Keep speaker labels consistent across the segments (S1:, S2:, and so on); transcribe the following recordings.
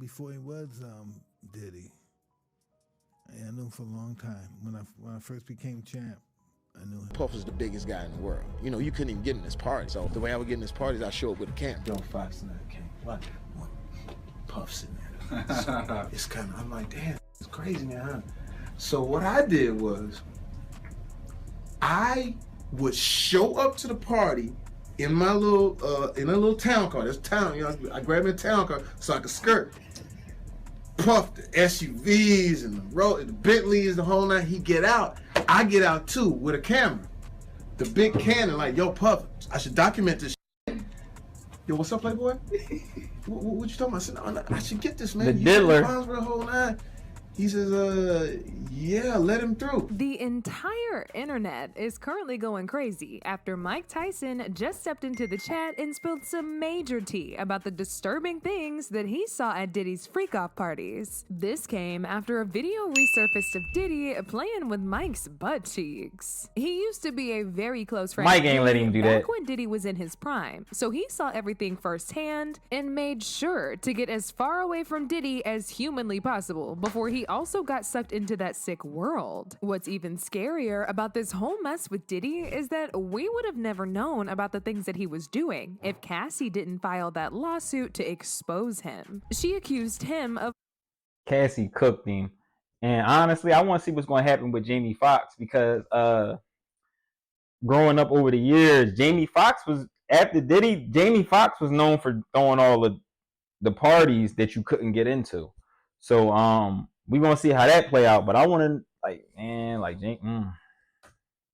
S1: before he was Diddy. And I knew him for a long time. When I first became champ, I knew him.
S2: Puff was the biggest guy in the world. You know, you couldn't even get in this party. So the way I would get in this party is I show up with a camera.
S1: Yo, Fox and I came. What? Puff sitting there. So it's kind of, I'm like, damn, it's crazy, man. Huh? So what I did was, I would show up to the party in my little town car. This town, you know, I grabbed me a town car so I could skirt. Puff the SUVs and the Bentleys, the whole night. He get out. I get out too with a camera, the big Canon. Like, yo, Puff, I should document this. Yo, what's up, Playboy? what you talking about? I said, no, I should get this, man.
S3: The diddler.
S1: For the whole night. He says, yeah, let him through.
S4: The entire internet is currently going crazy after Mike Tyson just stepped into the chat and spilled some major tea about the disturbing things that he saw at Diddy's freak-off parties. This came after a video resurfaced of Diddy playing with Mike's butt cheeks. He used to be a very close friend.
S3: Mike ain't letting him do that.
S4: Back when Diddy was in his prime, so he saw everything firsthand and made sure to get as far away from Diddy as humanly possible before he also got sucked into that sick world. What's even scarier about this whole mess with Diddy is that we would have never known about the things that he was doing if Cassie didn't file that lawsuit to expose him. She accused him of
S3: Cassie cooked him. And honestly, I want to see what's going to happen with Jamie Foxx because growing up over the years, Jamie Foxx was, after Diddy, Jamie Foxx was known for throwing all of the parties that you couldn't get into. So we're going to see how that play out. But I want to,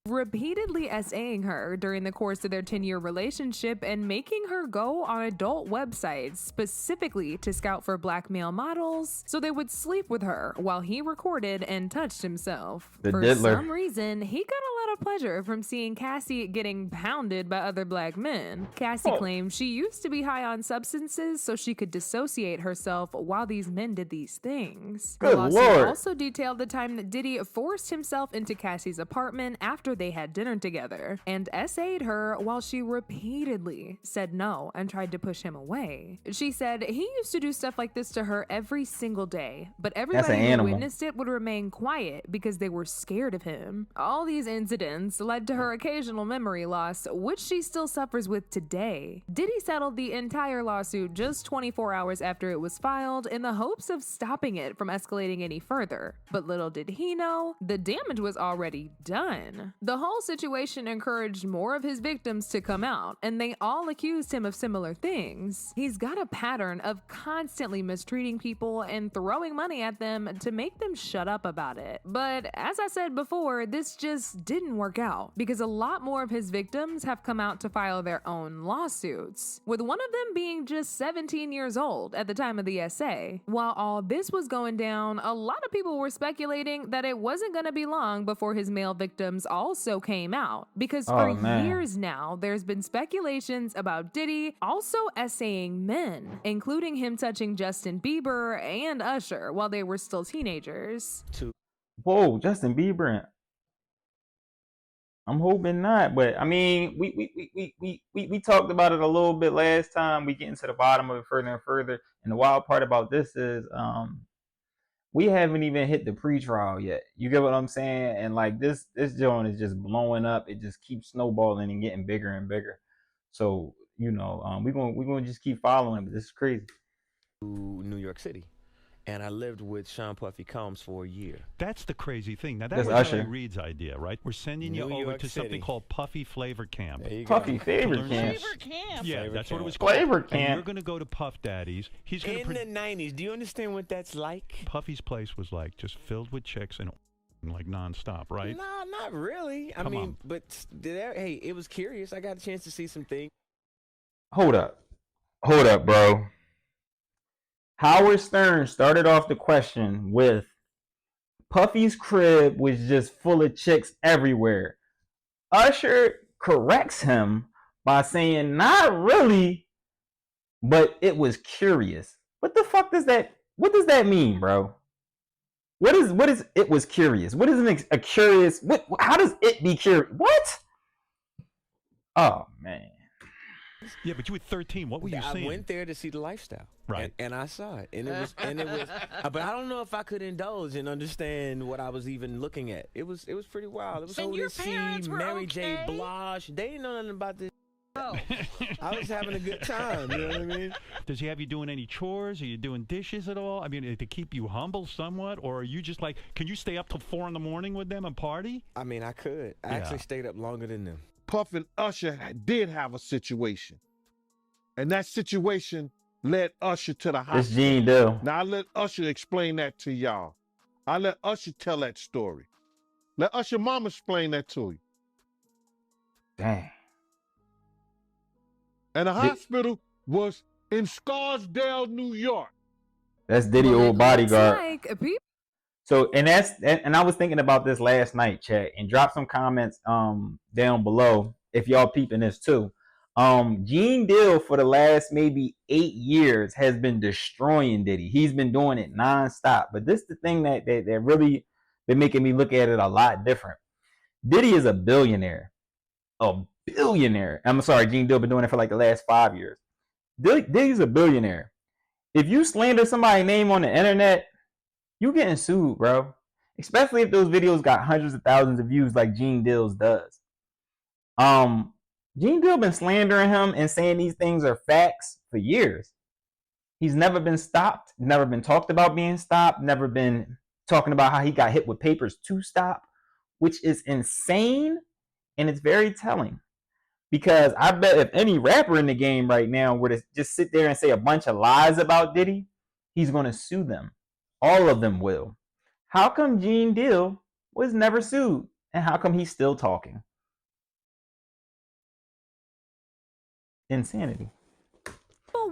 S4: repeatedly essaying her during the course of their 10-year relationship and making her go on adult websites specifically to scout for black male models so they would sleep with her while he recorded and touched himself. For
S3: diddler.
S4: some reason, he got a lot of pleasure from seeing Cassie getting pounded by other black men. Cassie claimed she used to be high on substances so she could dissociate herself while these men did these things.
S3: Good
S4: The lawsuit
S3: Lord.
S4: also detailed the time that Diddy forced himself into Cassie's apartment after they had dinner together and essayed her while she repeatedly said no and tried to push him away. She said he used to do stuff like this to her every single day, but everybody who
S3: animal.
S4: witnessed it would remain quiet because they were scared of him. All these incidents led to her occasional memory loss, which she still suffers with today. Diddy settled the entire lawsuit just 24 hours after it was filed in the hopes of stopping it from escalating any further. But little did he know, the damage was already done. The whole situation encouraged more of his victims to come out, and they all accused him of similar things. He's got a pattern of constantly mistreating people and throwing money at them to make them shut up about it. But as I said before, this just didn't work out because a lot more of his victims have come out to file their own lawsuits, with one of them being just 17 years old at the time of the essay. While all this was going down, a lot of people were speculating that it wasn't going to be long before his male victims also came out, because for years now there's been speculations about Diddy also essaying men, including him touching Justin Bieber and Usher while they were still teenagers.
S3: Whoa, Justin Bieber. I'm hoping not, but I mean, we talked about it a little bit last time. We get into the bottom of it further and further. And the wild part about this is we haven't even hit the pre-trial yet. You get what I'm saying? And like this joint is just blowing up. It just keeps snowballing and getting bigger and bigger. So, you know, we're gonna just keep following, but this is crazy.
S5: New York City. And I lived with Sean Puffy Combs for a year.
S6: That's the crazy thing. Now,
S3: That's
S6: that was
S3: Usher.
S6: Harry Reid's idea, right? We're sending you
S5: New
S6: over
S5: York
S6: to something
S5: City.
S6: called Puffy Flavor Camp.
S5: There you
S3: Puffy
S5: go.
S3: Flavor
S6: Learn
S3: Camp.
S6: some-
S7: Camp.
S6: Yeah,
S5: Flavor
S6: that's what it
S5: Camp.
S6: was called.
S3: Flavor
S6: And
S3: Camp.
S6: you're going to go to Puff Daddy's. He's going
S5: In
S6: to
S5: the 90s, do you understand what that's like?
S6: Puffy's place was like just filled with chicks and like nonstop, right?
S5: No, not really. I
S6: Come
S5: mean,
S6: on.
S5: but hey, it was curious. I got a chance to see some things.
S3: Hold up, bro. Howard Stern started off the question with Puffy's crib was just full of chicks everywhere. Usher corrects him by saying, not really, but it was curious. What the fuck does that mean, bro? What is it was curious? What is a curious, how does it be curious? What? Oh, man.
S6: Yeah, but you were 13. What were you seeing?
S5: I went there to see the lifestyle,
S6: Right.
S5: And I saw it, and it was, but I don't know if I could indulge and understand what I was even looking at. It was pretty wild. It was
S7: And your parents were
S5: Mary J.
S7: okay?
S5: Blige. They didn't know nothing about this.
S7: Oh.
S5: I was having a good time. You know what I mean?
S6: Does he have you doing any chores? Are you doing dishes at all? I mean, to keep you humble somewhat, or are you just like, can you stay up till 4 in the morning with them and party?
S5: I mean, I could. I actually stayed up longer than them.
S8: Puff and Usher did have a situation. And that situation led Usher to the
S3: It's
S8: hospital.
S3: Gene Dill.
S8: Now, I let Usher explain that to y'all. I let Usher tell that story. Let Usher mama explain that to you.
S3: Dang.
S8: And the hospital was in Scarsdale, New York.
S3: That's Diddy
S4: Well,
S3: old
S4: it
S3: bodyguard.
S4: looks like people
S3: So, and I was thinking about this last night, chat, and drop some comments down below if y'all peeping this too. Gene Dill for the last maybe 8 years has been destroying Diddy. He's been doing it nonstop. But this is the thing that really been making me look at it a lot different. Diddy is a billionaire. A billionaire. I'm sorry, Gene Dill been doing it for like the last 5 years. Diddy's a billionaire. If you slander somebody's name on the internet, you getting sued, bro. Especially if those videos got hundreds of thousands of views like Gene Dill's does. Gene Dill been slandering him and saying these things are facts for years. He's never been stopped, never been talked about being stopped, never been talking about how he got hit with papers to stop, which is insane, and it's very telling. Because I bet if any rapper in the game right now were to just sit there and say a bunch of lies about Diddy, he's going to sue them. All of them will. How come Gene Dill was never sued? And how come he's still talking? Insanity.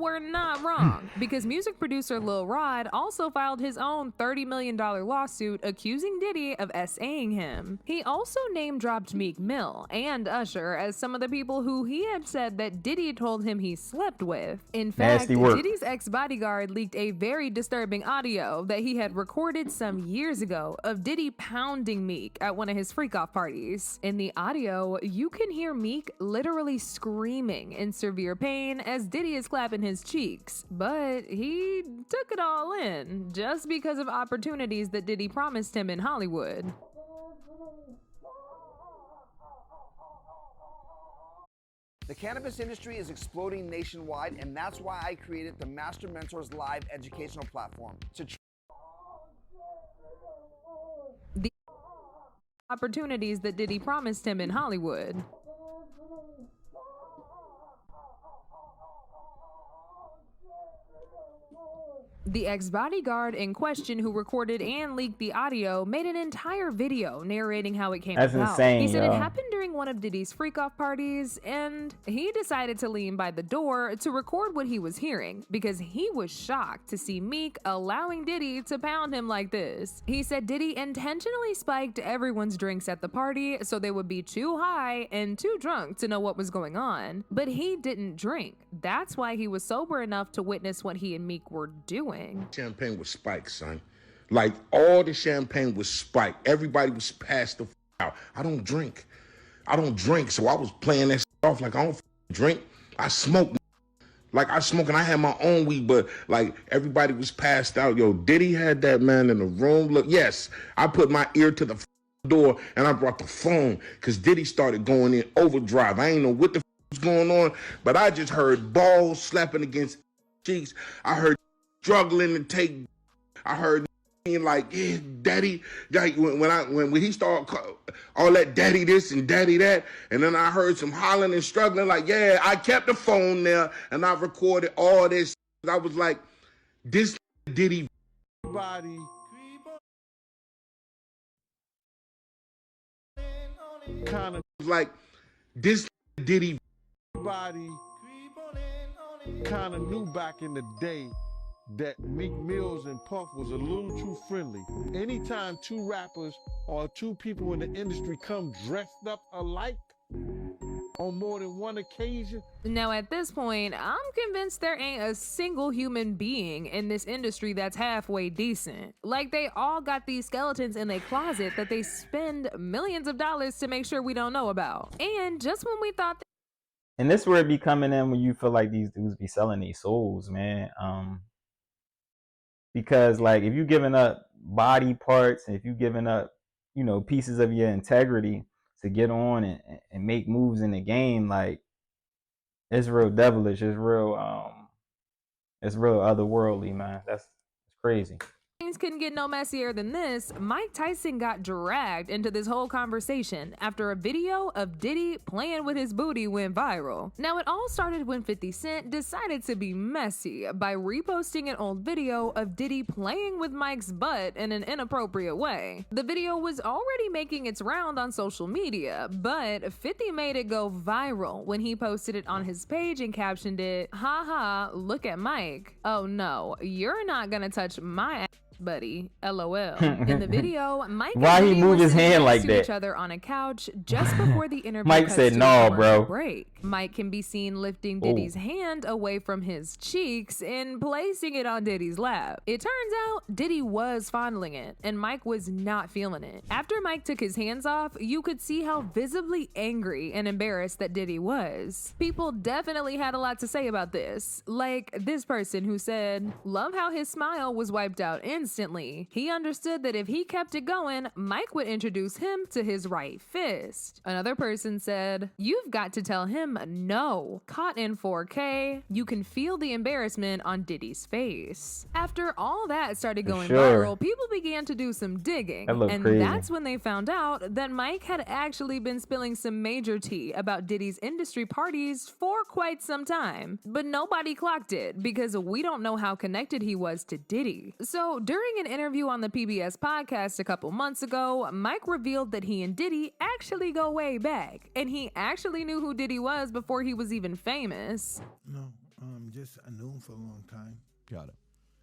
S4: were not wrong, because music producer Lil Rod also filed his own $30 million lawsuit accusing Diddy of SAing him. He also name-dropped Meek Mill and Usher as some of the people who he had said that Diddy told him he slept with. In fact, Diddy's ex-bodyguard leaked a very disturbing audio that he had recorded some years ago of Diddy pounding Meek at one of his freak-off parties. In the audio, you can hear Meek literally screaming in severe pain as Diddy is clapping his cheeks, but he took it all in just because of opportunities that Diddy promised him in Hollywood.
S9: The cannabis industry is exploding nationwide, and that's why I created the Master Mentors Live educational platform to
S4: The opportunities that Diddy promised him in Hollywood. The ex-bodyguard in question, who recorded and leaked the audio, made an entire video narrating how it came about.
S3: That's insane,
S4: He said
S3: yo.
S4: it happened during one of Diddy's freak-off parties, and he decided to lean by the door to record what he was hearing because he was shocked to see Meek allowing Diddy to pound him like this. He said Diddy intentionally spiked everyone's drinks at the party so they would be too high and too drunk to know what was going on, but he didn't drink. That's why he was sober enough to witness what he and Meek were doing.
S10: Champagne was spiked, son. Like, all the champagne was spiked. Everybody was passed the out. I don't drink, so I was playing that off like I don't drink. I smoke. Like, I smoke and I had my own weed, but like everybody was passed out. Yo, Diddy had that man in the room. Look, yes, I put my ear to the door and I brought the phone because Diddy started going in overdrive. I ain't know what the was going on, but I just heard balls slapping against cheeks. I heard struggling to take. I heard like, yeah, daddy. Like when he started all that daddy this and daddy that, and then I heard some hollering and struggling. Like, yeah, I kept the phone there and I recorded all this. I was like, this Diddy
S8: Body.
S10: kind of like this Diddy
S8: Body. Kind of knew back in the day that Meek Mills and Puff was a little too friendly. Anytime two rappers or two people in the industry come dressed up alike on more than one occasion.
S4: Now at this point, I'm convinced there ain't a single human being in this industry that's halfway decent. Like, they all got these skeletons in their closet that they spend millions of dollars to make sure we don't know about. And just when we thought
S3: And this where it be coming in when you feel like these dudes be selling these souls, man. Because like if you giving up body parts and if you giving up, you know, pieces of your integrity to get on and make moves in the game, like it's real devilish. It's real otherworldly, man. That's crazy.
S4: Things couldn't get no messier than this. Mike Tyson got dragged into this whole conversation after a video of Diddy playing with his booty went viral. Now, it all started when 50 Cent decided to be messy by reposting an old video of Diddy playing with Mike's butt in an inappropriate way. The video was already making its round on social media, but 50 made it go viral when he posted it on his page and captioned it, "Haha, look at Mike. Oh no, you're not gonna touch my ass, buddy, LOL." In the video, Mike
S3: Why
S4: and
S3: he
S4: Diddy
S3: moved
S4: were
S3: his
S4: sitting
S3: hand
S4: next
S3: like
S4: to
S3: that?
S4: each other on a couch just before the interview.
S3: Mike
S4: cuts
S3: said,
S4: to a
S3: "No,
S4: commercial
S3: bro."
S4: break. Mike can be seen lifting Diddy's hand away from his cheeks and placing it on Diddy's lap. It turns out Diddy was fondling it, and Mike was not feeling it. After Mike took his hands off, you could see how visibly angry and embarrassed that Diddy was. People definitely had a lot to say about this, like this person who said, "Love how his smile was wiped out instantly. He understood that if he kept it going, Mike would introduce him to his right fist." Another person said, "You've got to tell him no." Caught in 4K, you can feel the embarrassment on Diddy's face. After all that started going viral, people began to do some digging. And
S3: crazy.
S4: That's when they found out that Mike had actually been spilling some major tea about Diddy's industry parties for quite some time. But nobody clocked it because we don't know how connected he was to Diddy. So during an interview on the PBS podcast a couple months ago, Mike revealed that he and Diddy actually go way back, and he actually knew who Diddy was before he was even famous.
S7: No, just I knew him for a long time.
S11: Got it.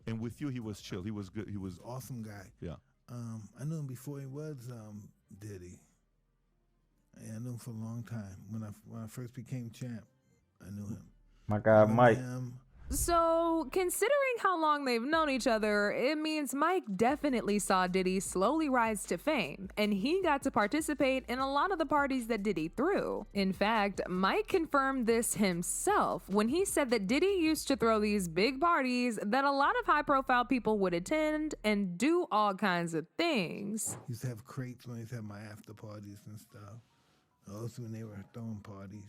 S11: And with you, he was chill. He was good. He was
S7: Awesome guy.
S11: Yeah.
S7: I knew him before he was Diddy. Yeah, I knew him for a long time. When I first became champ, I knew him.
S3: My guy, Mike.
S4: So, considering how long they've known each other, it means Mike definitely saw Diddy slowly rise to fame, and he got to participate in a lot of the parties that Diddy threw. In fact, Mike confirmed this himself when he said that Diddy used to throw these big parties that a lot of high-profile people would attend and do all kinds of things.
S7: He used to have crates when he used to have my after parties and stuff. Also when they were throwing parties.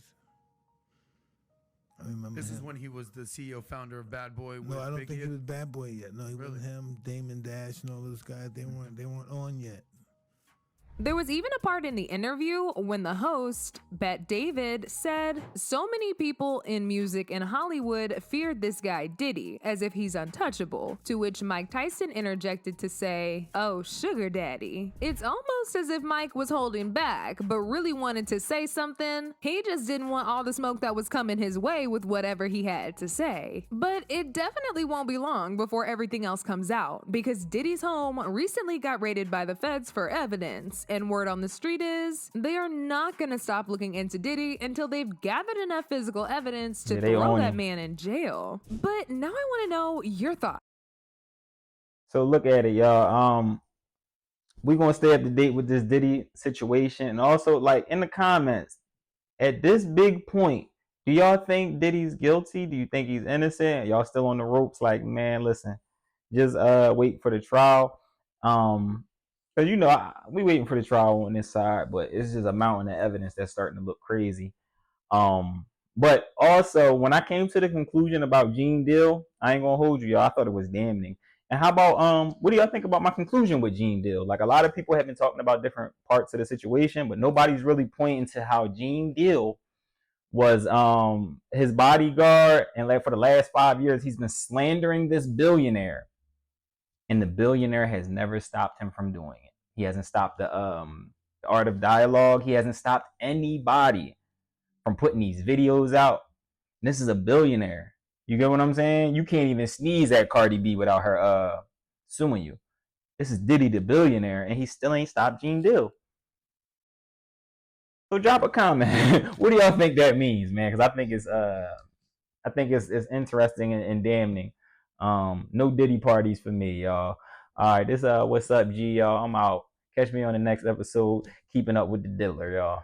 S7: I remember
S12: This
S7: him.
S12: is when he was the CEO founder of Bad Boy.
S7: No,
S12: with
S7: I don't
S12: Big
S7: think
S12: Hit.
S7: he was Bad Boy yet. No, he wasn't him. Damon Dash and all those guys. They weren't on yet.
S4: There was even a part in the interview when the host, Bet David, said, "So many people in music and Hollywood feared this guy Diddy, as if he's untouchable," to which Mike Tyson interjected to say, "Oh, sugar daddy." It's almost as if Mike was holding back, but really wanted to say something. He just didn't want all the smoke that was coming his way with whatever he had to say. But it definitely won't be long before everything else comes out, because Diddy's home recently got raided by the feds for evidence. And word on the street is they are not going to stop looking into Diddy until they've gathered enough physical evidence to throw that man in jail. But now I want to know your thoughts.
S3: So look at it, y'all. We're gonna stay up to date with this Diddy situation, and also like in the comments, at this big point, do y'all think Diddy's guilty? Do you think he's innocent? Y'all still on the ropes? Like, man, listen, just wait for the trial. Because you know we waiting for the trial on this side, but it's just a mountain of evidence that's starting to look crazy. But also when I came to the conclusion about Gene Deal, I ain't gonna hold you, y'all. I thought it was damning. And how about what do y'all think about my conclusion with Gene Deal? Like a lot of people have been talking about different parts of the situation, but nobody's really pointing to how Gene Deal was his bodyguard, and like for the last 5 years he's been slandering this billionaire. And the billionaire has never stopped him from doing it. He hasn't stopped the art of dialogue. He hasn't stopped anybody from putting these videos out. And this is a billionaire. You get what I'm saying? You can't even sneeze at Cardi B without her suing you. This is Diddy the billionaire, and he still ain't stopped Gene Deal. So drop a comment. What do y'all think that means, man? Because I think it's interesting and damning. No Diddy parties for me, y'all. All right, this what's up, G, y'all. I'm out. Catch me on the next episode. Keeping up with the Diddler, y'all.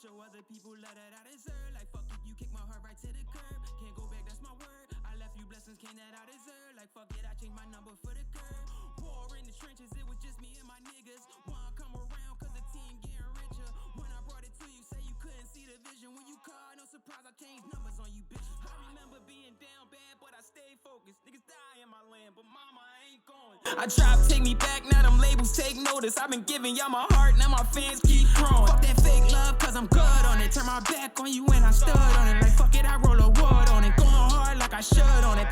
S13: Show other people love that I deserve. Like fuck it, you kick my heart right to the curb. Can't go back, that's my word. I left you blessings, can't that I deserve. Like fuck it, I changed my number for the curb. War in the trenches, it was just me and my niggas. Wanna come around cause the team getting richer. When I brought it to you, say you couldn't see the vision. When you called, no surprise, I changed numbers on you bitches. I remember being down bad, but I stayed focused. Niggas die in my land, but mama, I ain't going. I tried to take me back, now them labels take notice. I've been giving y'all my heart, now my fans keep growing. Fuck that fake love, cause I'm good on it. Turn my back on you and I stood on it. Like fuck it, I roll a wood on it. Going hard like I should on it.